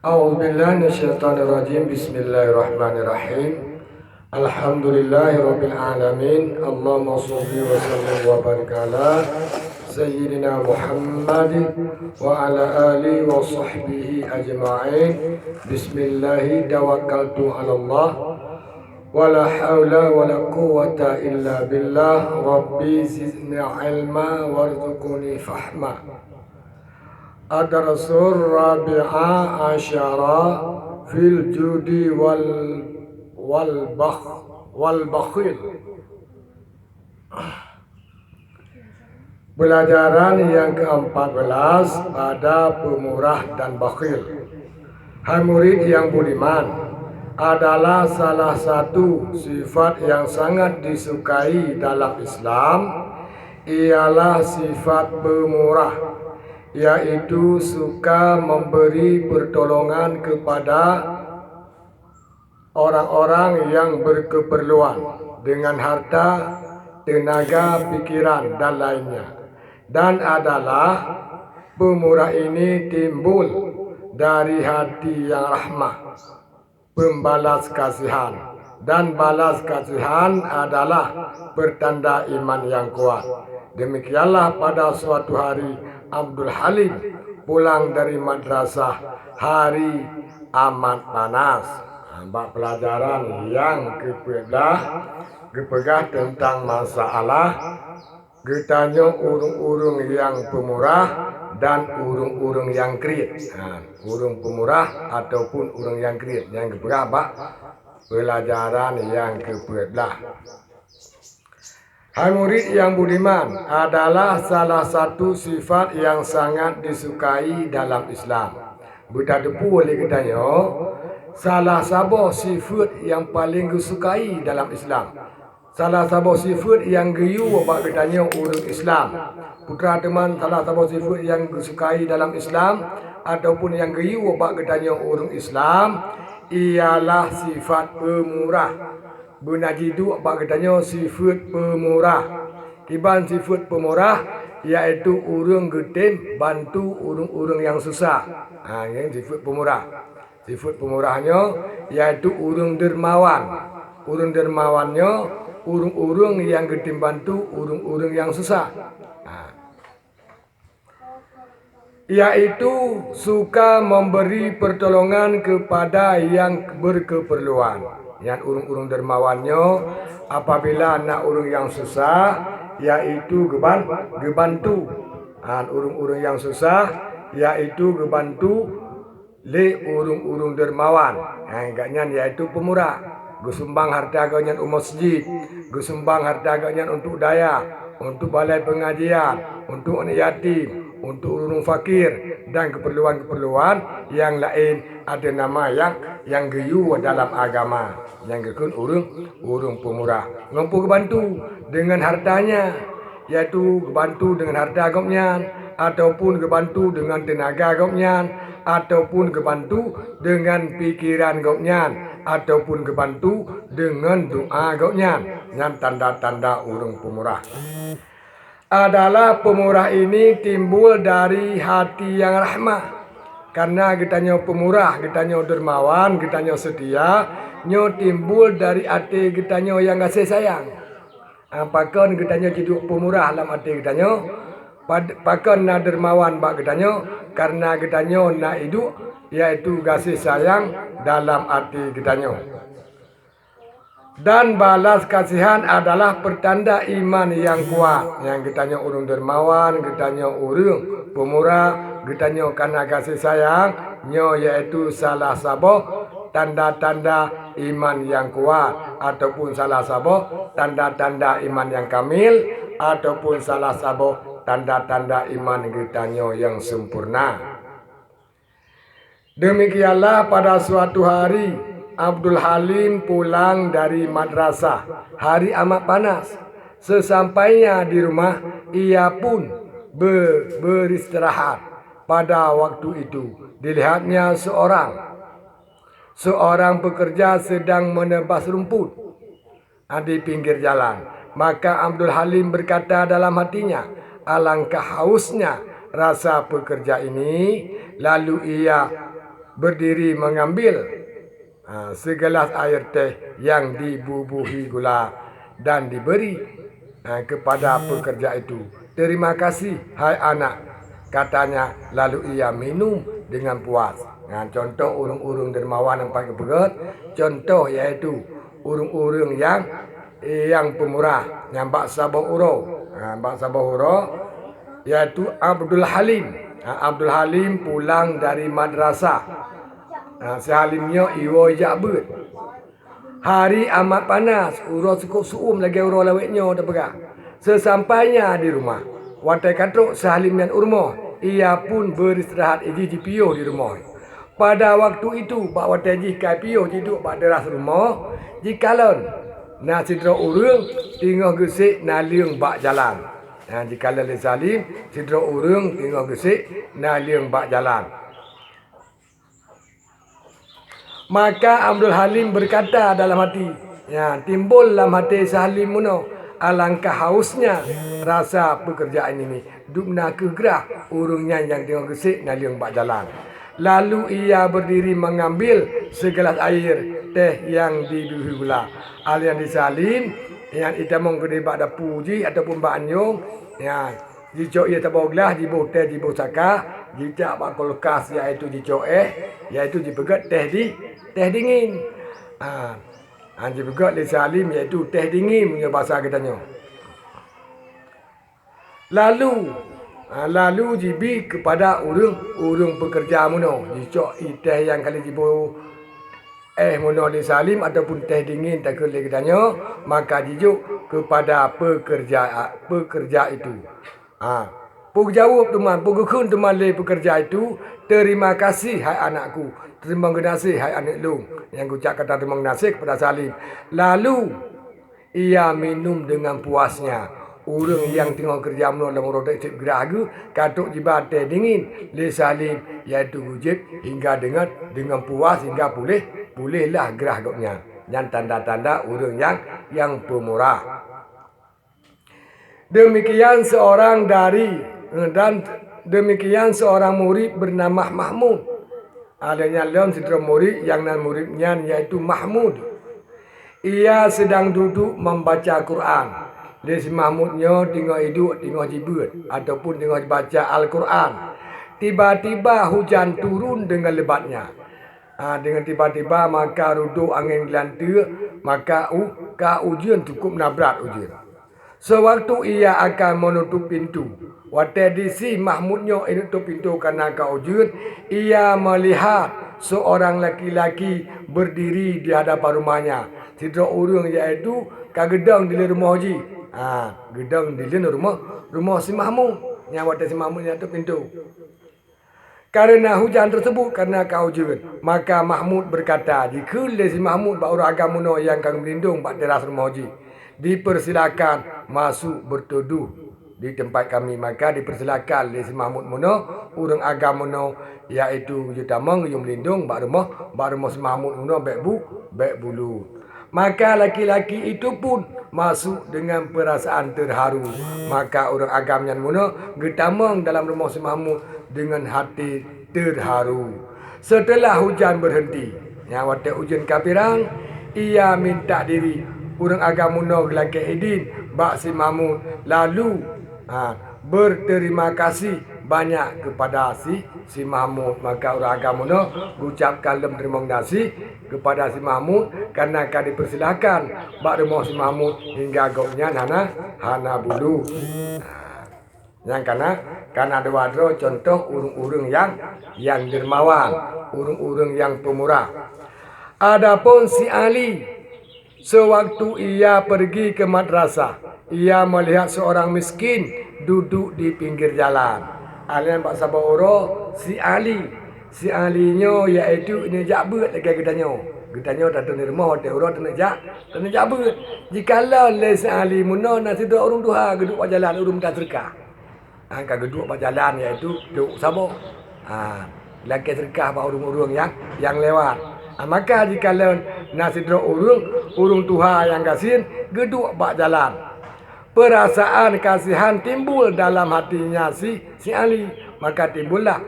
A'udzu billahi minasyaitonir rajim. Bismillahirrahmanirrahim. Alhamdulillahirabbil alamin. Allahumma shalli wa sallim wa barik ala sayyidina Muhammad wa ala alihi wa sahbihi ajma'in. Bismillah tawakkaltu 'ala Allah. Wala haula wala quwwata illa billah. Rabbi zidni ilma warzuqni fahma. Ad-Rasul Rabi'a Asyara fil judi wal bakhil. Pelajaran yang ke-14 pada pemurah dan bakhil. Hai murid yang budiman, adalah salah satu sifat yang sangat disukai dalam Islam ialah sifat pemurah, yaitu suka memberi pertolongan kepada orang-orang yang berkeperluan dengan harta, tenaga, pikiran, dan lainnya. Dan adalah pemurah ini timbul dari hati yang rahmah, pembalas kasihan. Dan balas kasihan adalah pertanda iman yang kuat. Demikianlah pada suatu hari Abdul Halim pulang dari madrasah, hari amat panas. Nampak pelajaran yang kepegah tentang masalah getanya urung-urung yang pemurah dan urung-urung yang kriit. Urung pemurah ataupun urung yang kriit. Yang kepegah pelajaran yang kepegah. Hai murid yang budiman, adalah salah satu sifat yang sangat disukai dalam Islam. Berdadepu oleh katanya, salah satu sifat yang paling disukai dalam Islam. Salah satu sifat yang geyu apa katanya urang Islam. Putra teman, salah satu sifat yang disukai dalam Islam ataupun yang geyu apa katanya urang Islam ialah sifat pemurah. Benajidu apa katanya sifat pemurah. Iban sifat pemurah iaitu urang getin bantu urang-urang yang susah. Ini sifat pemurah. Sifat pemurahnya iaitu urang dermawan. Urang dermawannya urang-urang yang getin bantu urang-urang yang susah. Iaitu suka memberi pertolongan kepada yang berkeperluan. Yang urung-urung dermawannya apabila nak urung yang susah, yaitu gebantu. Urung-urung yang susah yaitu gebantu le urung-urung dermawan. Agaknya yaitu pemurah. Gusumbang harta agaknya untuk masjid, gusumbang harta agaknya untuk daya, untuk balai pengajian, untuk anak yatim, untuk urung fakir dan keperluan-keperluan yang lain. Ada nama yang geyu dalam agama, yang gekun urung pemurah. Ngompu kebantu dengan hartanya, yaitu kebantu dengan harta agaknya, ataupun kebantu dengan tenaga agaknya, ataupun kebantu dengan pikiran agaknya, ataupun kebantu dengan doa agaknya. Yang tanda-tanda urung pemurah adalah pemurah ini timbul dari hati yang rahmah. Karena kitanya pemurah, kitanya dermawan, kitanya setia, nyo timbul dari hati kitanya yang kasih sayang. Pakon kitanya jadi pemurah dalam hati kitanya, pakon na dermawan bak kitanya, karena kitanya na hidup, yaitu kasih sayang dalam hati kitanya. Dan balas kasihan adalah pertanda iman yang kuat. Yang kitanya urung dermawan, kitanya urung pemurah, kitanya karena kasih sayang, nyo yaitu salah satu tanda-tanda iman yang kuat, ataupun salah satu tanda-tanda iman yang kamil, ataupun salah satu tanda-tanda iman kitanya yang sempurna. Demikianlah pada suatu hari Abdul Halim pulang dari madrasah, hari amat panas. Sesampainya di rumah, ia pun beristirahat. Pada waktu itu dilihatnya seorang pekerja sedang menebas rumput di pinggir jalan. Maka Abdul Halim berkata dalam hatinya, alangkah hausnya rasa pekerja ini. Lalu ia berdiri mengambil segelas air teh yang dibubuhi gula dan diberi kepada pekerja itu. Terima kasih, hai anak, katanya, lalu ia minum dengan puas. Contoh urung-urung dermawan yang pakai berat, contoh yaitu urung-urung yang pemurah, yang bak sabah uro. Bak sabah uro yaitu Abdul Halim. Abdul Halim pulang dari madrasah. Sehalimnya iwo jabut. Hari amat panas, uro cukup suum lagi uro lawetnya dah pegang. Sesampainya di rumah, watai katruk sehalim dan urmo, ia pun beristirahat iji pio di rumah. Pada waktu itu, bak watai ji kai pio duduk bak deras rumah, jikalon na sidra urung tinggal gesik na liung bak jalan. Jikalau le salim, sidra urung tinggal gesik na liung bak jalan. Maka Abdul Halim berkata dalam hati, timbul dalam hati Salim muno, alangkah hausnya rasa pekerjaan ini. Dukna kegerah urungnya yang tengok gesik naliung bak jalan. Lalu ia berdiri mengambil segelas air teh yang dibubuhi gula. Alian di Salim yang itamong gede bak dapu ji ataupun bak anyong, jicok ia tabau gelas, jibo teh, jibo saka, jicak bak kulkas iaitu jicok iaitu jipegat teh dingin. Jipegat li Salim iaitu teh dingin punya bahasa katanya. Lalu jibi kepada urung pekerja muno, jicok teh yang kali jibo muno li Salim ataupun teh dingin tak kali katanya, maka jijuk kepada pekerja itu. Puk jawab teman, puk kun teman le pekerja itu, terima kasih hai anakku, terima kasih hai anak lu, yang ucap kata terima kasih kepada Salim. Lalu ia minum dengan puasnya. Urang yang tengah kerja dalam roda itu geragu, katuk jibat teh dingin le Salim, iaitu wujud hingga dengan puas hingga bolehlah gerah doknya. Dan tanda-tanda urang yang pemurah. Demikian seorang murid bernama Mahmud. Adanya leon sidra murid yang nan muridnya yaitu Mahmud. Ia sedang duduk membaca Quran. Lesi Mahmudnya tengah hidup, tengah jibut ataupun tengah baca Al-Quran. Tiba-tiba hujan turun dengan lebatnya. Dengan tiba-tiba maka ruduk angin gelantir, maka ujian cukup nabrak ujian. Sewaktu ia akan menutup pintu, waktu si Mahmudnya menutup pintu karena keujian, ia melihat seorang laki-laki berdiri di hadapan rumahnya. Sidra urang iaitu kagedang di rumah haji. Gedang di rumah si Mahmud. Yang waktu si Mahmudnya tutup pintu. Karena hujan tersebut, karena keujian, maka Mahmud berkata, jika si Mahmud baru agama yang kami melindung bak teras rumah haji, dipersilakan masuk berteduh di tempat kami. Maka dipersilakan si Mahmud muno urang agama muno iaitu jutamang yang melindung bak rumah si Mahmud muno bek bulu. Maka laki-laki itu pun masuk dengan perasaan terharu. Maka orang agamnya muno getamang dalam rumah si Mahmud dengan hati terharu. Setelah hujan berhenti, waktu hujan kapirang, ia minta diri urang agama muno gelake idin bak si Mahmud, lalu berterima kasih banyak kepada si Mahmud. Maka orang agama muno ucapkan terima kasih kepada si Mahmud karena akan dipersilakan bak rumah si Mahmud hingga goknya hana bulu. Yang karena dua contoh urung-urung yang dermawan, urung-urung yang pemurah. Adapun si Ali, sewaktu ia pergi ke madrasah, ia melihat seorang miskin duduk di pinggir jalan. Alian Pak Saboro, si Ali. Si Alinya iaitu ini jabut lagi gedanya. Gedanya tak tahu rumah hotel orang tak jabut. Jikalau le si Ali muno nasi dua orang tuha geduk pada jalan urung tak serkah. Angka geduk pada jalan iaitu duk Sabor. Lagi serkah pak urung-urung yang lewat. Maka jikalau nasi dua urung tuha yang kasihin geduk pada jalan. Perasaan kasihan timbul dalam hatinya si Ali. Maka timbullah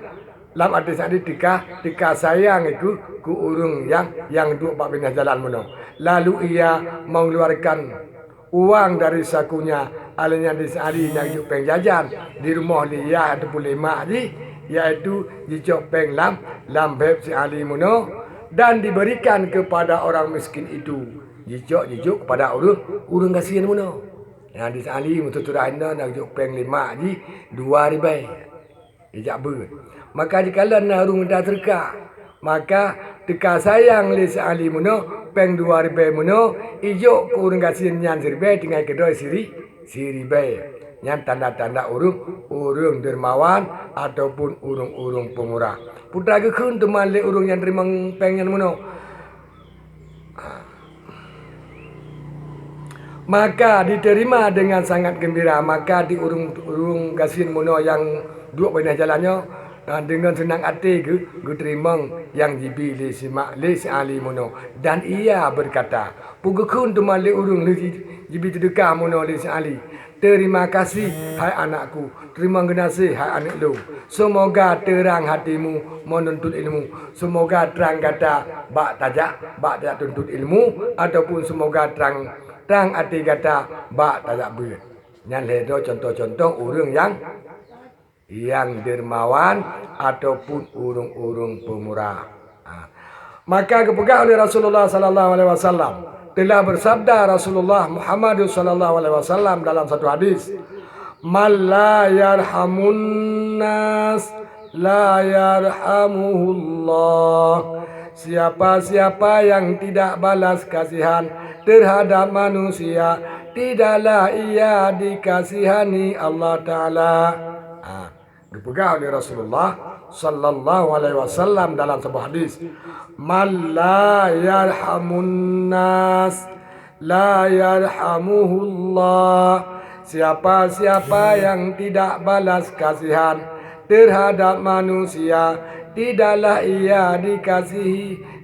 lam arti sadi tika sayang itu ku urung yang duk bak pindah jalan muno. Lalu ia mengeluarkan uang dari sakunya alanya di sehari yang juk peng jajan di rumah dia ataupun lima ji, iaitu jijok peng lam beb si ali muno dan diberikan kepada orang miskin itu. Jijok kepada urung kasihan muno. Yang di sehari mutu turana nak juk peng lima ji 2 ribai. Ijak ber. Maka dikala nak urung dah terka, maka teka sayang li sehari muno peng 2 ribai muno ijo ke urung kasihan nyan 1 ribai tinggal kedua ribai. Yang tanda-tanda urung dermawan ataupun urung pemurah. Putra kekun tu malik urung yang terima pengen muno. Maka diterima dengan sangat gembira. Maka di urung kasihan muno yang duduk banyak jalannya dengan senang hati ke terima yang jibi li si ali muno. Dan ia berkata, pugukun tu malik urung li jibi terdekat muno li si ali. Terima kasih hai anakku, terima kasih hai anak lu. Semoga terang hatimu menuntut ilmu. Semoga terang kata bak tajak tuntut ilmu, ataupun semoga terang hati kata bak tajak ber. Yang ledo contoh-contoh urung yang dermawan ataupun urung pemurah. Maka kepegang oleh Rasulullah sallallahu alaihi wasallam. Telah bersabda Rasulullah Muhammad sallallahu alaihi wasallam dalam satu hadis, "Man la yarhamun nas la yarhamuhullah." Siapa-siapa yang tidak balas kasihan terhadap manusia, tidaklah ia dikasihani Allah Taala. Dipegang oleh Rasulullah sallallahu alaihi wasallam dalam sebuah hadis, "Man la yarhamun nas la yarhamuhullah." Siapa-siapa yang tidak balas kasihan terhadap manusia, tidaklah ia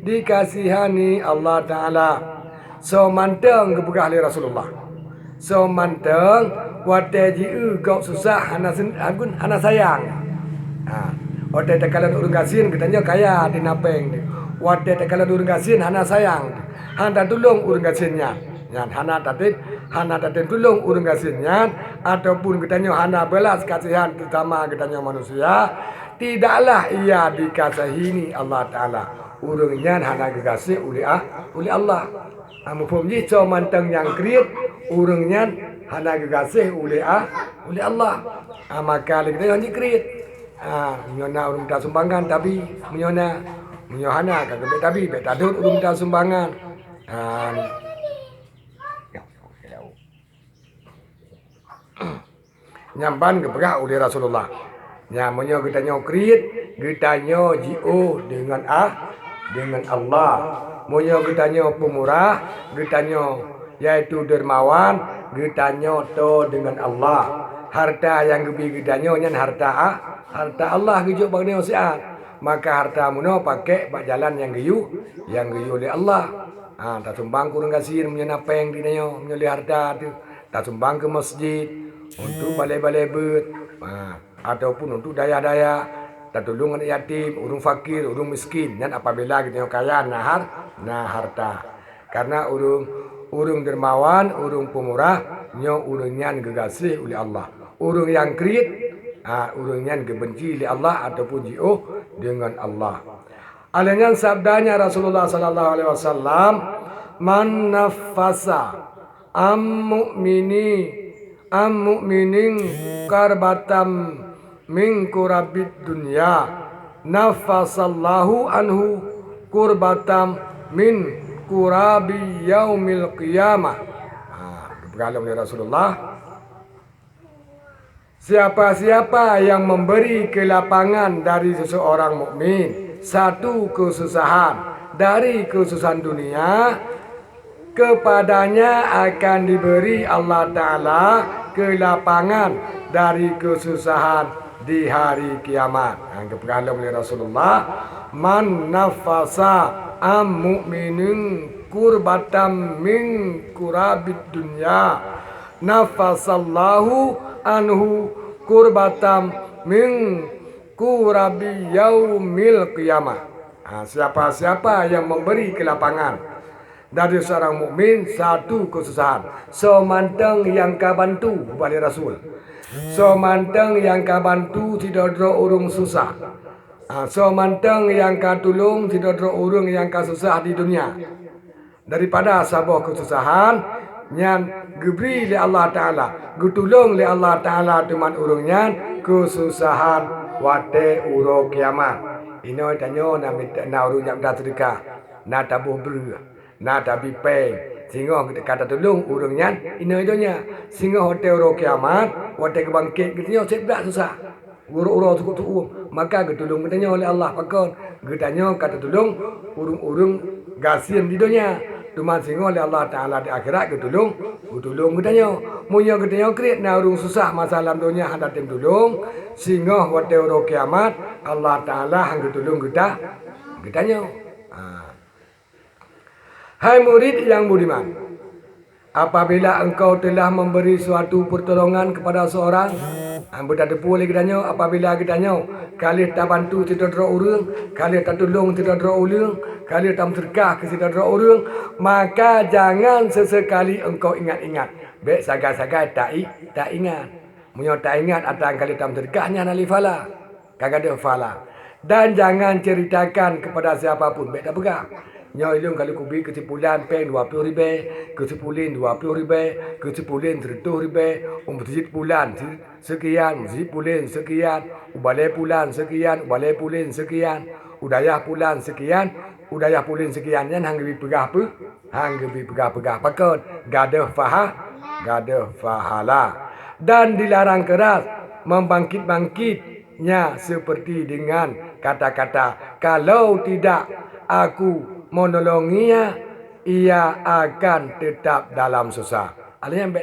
dikasihani Allah Taala. So manteng kepegang oleh Rasulullah. So manteng wate ji kau susah anak sayang. Wate tekalan urung kasihan katanya kaya di napeng. Wate tekalan urung kasihan anak sayang. Handa tolong urung kasihannya. Yan hana tatin tolong urung kasihannya ataupun katanya hana belas kasihan terutama katanya manusia, tidaklah ia dikasihi Allah Taala. Urungnya hana dikasih oleh Allah. Mufhum ji so manteng yang kriat urungnya hana dikasih oleh Allah. Maka kita yang kriat. Menyona urung minta sumbangan tapi menyohana kagak tapi betadut urung minta sumbangan. Nyamban kepegang oleh Rasulullah. Nyamanya kita kriat, kita jio dengan Allah. Monya kita pemurah, kita yaitu dermawan, kita to dengan Allah. Harta yang lebih kita nyan harta Allah gejuk bagi siat. Maka harta muno pakai bak jalan yang geyu oleh Allah. Tak sumbang kurang kasihin punya apa yang dinyo menyoleh harta tu. Tak sumbang ke masjid untuk balai-balai bet. Ataupun untuk daya-daya, tak tolong anak yatim, urung fakir, urung miskin. Dan apabila kita kaya nah harta. Karena urung dermawan, urung pemurah, urungnya gegasih oleh Allah. Urung yang kriit, urungnya gebenci oleh Allah ataupun jio dengan Allah. Alanya sabdanya Rasulullah sallallahu alaihi wasallam, "Man nafasa am mu'minin karbatam min kurabid dunya nafasallahu anhu kurbatam min kurabi yaumil qiyamah." Berkata oleh Rasulullah, siapa-siapa yang memberi kelapangan dari seseorang mukmin satu kesusahan dari kesusahan dunia, kepadanya akan diberi Allah Ta'ala kelapangan dari kesusahan di hari kiamat. Yang kepegang oleh Rasulullah, "Man nafasa am mu'minin kurbatam min kurabid dunya nafasallahu anhu kurbatam min kurabi yaumil qiyamah. Siapa-siapa yang memberi kelapangan dari seorang mukmin satu kesusahan, semantang yang ka bantu balik Rasul, semantang yang ka bantu tidak ada urung susah, semantang yang ka tolong tidak ada urung yang ka susah di dunia, daripada sabah kesusahan yang diberi oleh Allah Ta'ala, ditolong oleh Allah Ta'ala teman urungnya kesusahan wate uro kiamat. Ino tanyo na urung yang dah sedekah, na tabuh ber, na tabi peng, sehingga kata tolong urungnya ino idonya, sehingga hotel uro kiamat, wate kebangkit kitanya sebab susah. Uro-uro cukup tuh, maka getulung kitanya oleh Allah pakon, getanya kata tolong urung-urung gasim di dunia. Tuman singo oleh Allah Ta'ala di akhirat getulung getanya. Munya getanya krit na urung susah masalah dunia hendak tim tulung. Singo wate uro kiamat Allah Ta'ala hang getulung getanya. Hai murid yang budiman, apabila engkau telah memberi suatu pertolongan kepada seorang, ambil tak tepu oleh kitanya, apabila kitanya kali tak bantu tidak ada orang, kali tak tolong tidak ada orang, kali tak sedekah ke tidak ada orang, maka jangan sesekali engkau ingat-ingat. Baik sagai-sagai tak ingat. Munyo tak ingat atang kali tak sedekahnya nali fala. Kagak ada fala. Dan jangan ceritakan kepada siapapun. Baik tak pegang. Nyo ilung kali kubi kesimpulan pen 20 ribu, kesimpulan 20 ribu, kesimpulan 30 ribu, masjid bulan sekian, masjid bulan sekian, balai bulan sekian, balai bulan sekian, udayah bulan sekian, udayah bulan sekian. Yan hang lebih pegah apa? Hang lebih pegah pakon, gada fahala. Dan dilarang keras membangkit-bangkitnya seperti dengan kata-kata, kalau tidak aku menolonginya, ia akan tetap dalam susah. Alanya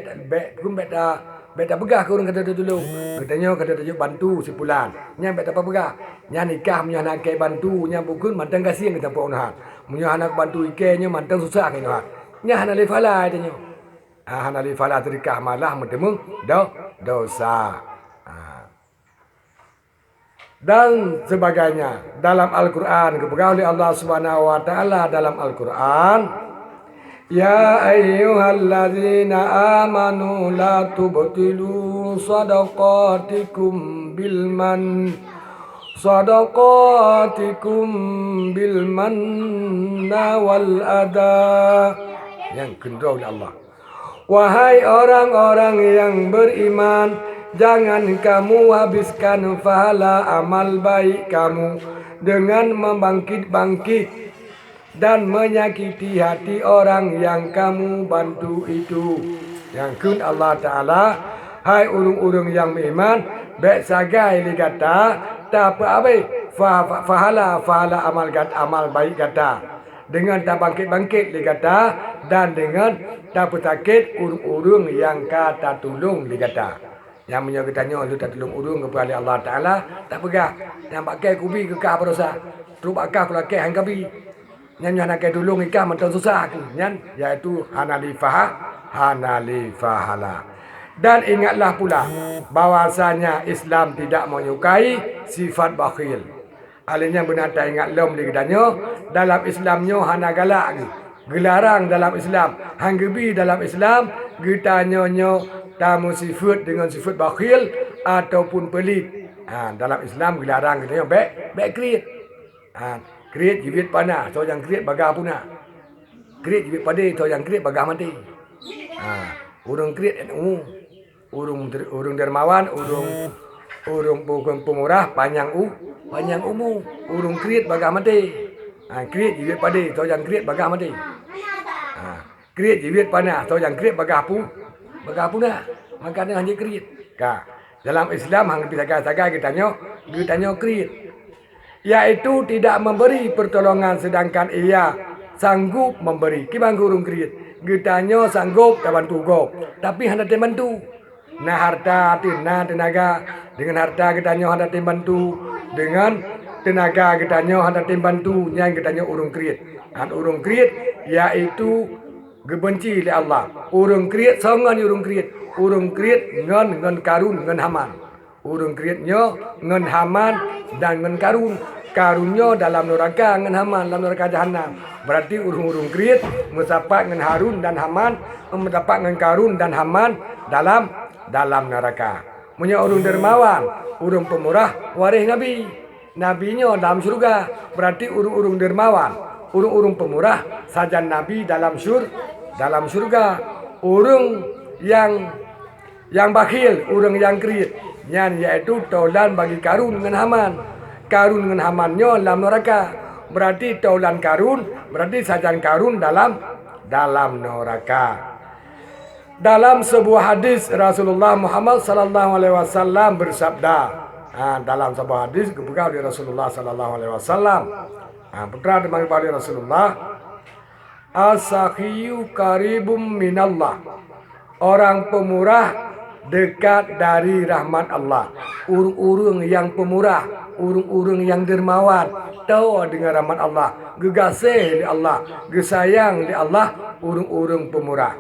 beta pegah ke orang kata tolong. Katanya kata tajuk bantu sebulan. Nya beta apa pegah. Nya nikah punya anak ke bantu, nya bukan mantang kasih kita pun nah. Punya anak bantu ikenya mantang susah ke nah. Nya hana le fala katanya. Hana le fala sedekah malah mentemung dosa. Dan sebagainya dalam Al-Quran kepegang oleh Allah Subhanahu Wa Taala dalam Al-Quran, ya ayyuhalladzina amanu la tubtilu sadaqatikum bil manna wal adha. Yang kedua oleh Allah, wahai orang-orang yang beriman, jangan kamu habiskan pahala amal baik kamu dengan membangkit-bangkit dan menyakiti hati orang yang kamu bantu itu. Yang kun Allah Ta'ala, hai urung-urung yang beriman, baik sagai li kata, tak apa-apa, pahala amal baik kata. Dengan tak bangkit-bangkit li kata, dan dengan tak petakit urung-urung yang kata tolong li kata. Yang menyebutnya lu tak tolong urung kepada Allah Ta'ala, tak pegah. Yang pakai kubi ke kah berosa. Terus bakal kalau ke hang kabi. Yang nak ke tolong ikah mentang susah tu. Yang iaitu hanali fahala. Dan ingatlah pula bahwasanya Islam tidak menyukai sifat bakhil. Alihnya benar tak ingat lom di kedanya dalam Islamnya hana galak. Gelarang dalam Islam, hang gebi dalam Islam, getanya tamu sifat dengan sifat bakhil ataupun pelit. Dalam Islam dilarang kita baik kreat. Kreat jibit panah, so yang kreat bagah puna. Kreat jibit pade, so yang kreat bagah mati. Urung kreat NU, urung dermawan, urung pemurah panjang umum, urung kreat bagah mati. Kreat jibit pade, so yang kreat bagah mati. Kreat jibit panah, so yang kreat bagah puna. Makanya hanya kreat. Dalam Islam hang sagai kita tanya kreat. Yaitu tidak memberi pertolongan sedangkan ia sanggup memberi. Kibang urung kreat. Getanya sanggup tak bantu go. Tapi hendak bantu. Nah harta, nah tenaga. Dengan harta getanya hendak bantu. Dengan tenaga getanya hendak bantu. Yang getanya urung kreat. Urung kreat yaitu gebenci oleh Allah. Urung kreat sangan urung kreat. Urung kreat ngan karun ngan haman. Urung kriatnya ngan haman dan ngan karun. Karunnya dalam neraka ngan haman dalam neraka jahanam. Berarti urung-urung kriat mendapat ngan Harun dan Haman, mendapat ngan karun dan haman dalam neraka. Punya urung dermawan, urung pemurah waris Nabi. Nabinya dalam surga. Berarti urung-urung dermawan, urung-urung pemurah sajan Nabi dalam surga. Urung yang bakhil, urung yang kriat, yaitu taulan bagi karun dengan haman. Karun dengan hamannya dalam neraka. Berarti taulan karun, berarti sajan karun dalam neraka. Dalam sebuah hadis Rasulullah Muhammad sallallahu alaihi wasallam bersabda, dalam sebuah hadis kebuka oleh Rasulullah sallallahu alaihi wasallam. Putra dipanggil Rasulullah, as-sakhiyu qaribum minallah. Orang pemurah dekat dari rahmat Allah. Urung-urung yang pemurah, urung-urung yang dermawan, tahu dengan rahmat Allah, gegasih di Allah, gesayang di Allah, urung-urung pemurah.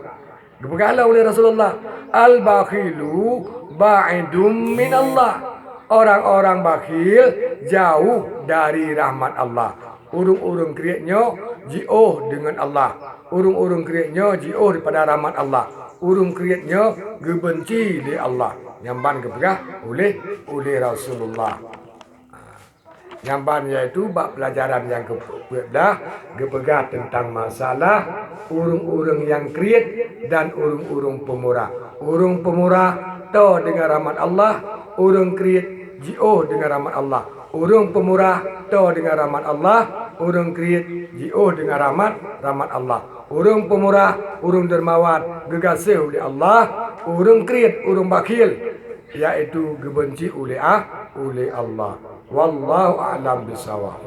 Dibukala oleh Rasulullah, al-bakhilu ba'idum min Allah. Orang-orang bakhil jauh dari rahmat Allah. Urung-urung kriatnya jauh dengan Allah. Urung-urung kriatnya jauh daripada rahmat Allah. Urung kriatnya gebenci di Allah. Nyamban kepegah oleh Rasulullah. Nyamban yaitu bab pelajaran yang ke-12 kepegah tentang masalah urung-urung yang kriat dan urung-urung pemurah. Urung pemurah tahu dengan rahmat Allah, urung kriat jauh dengan rahmat Allah. Urung pemurah tahu dengan rahmat Allah, urung kriat jauh dengan rahmat Allah. Urung pemurah, urung dermawan, gegasih oleh Allah. Urung kriat, urung bakhil, yaitu gebenci oleh Allah. Wallahu a'lam bishawab.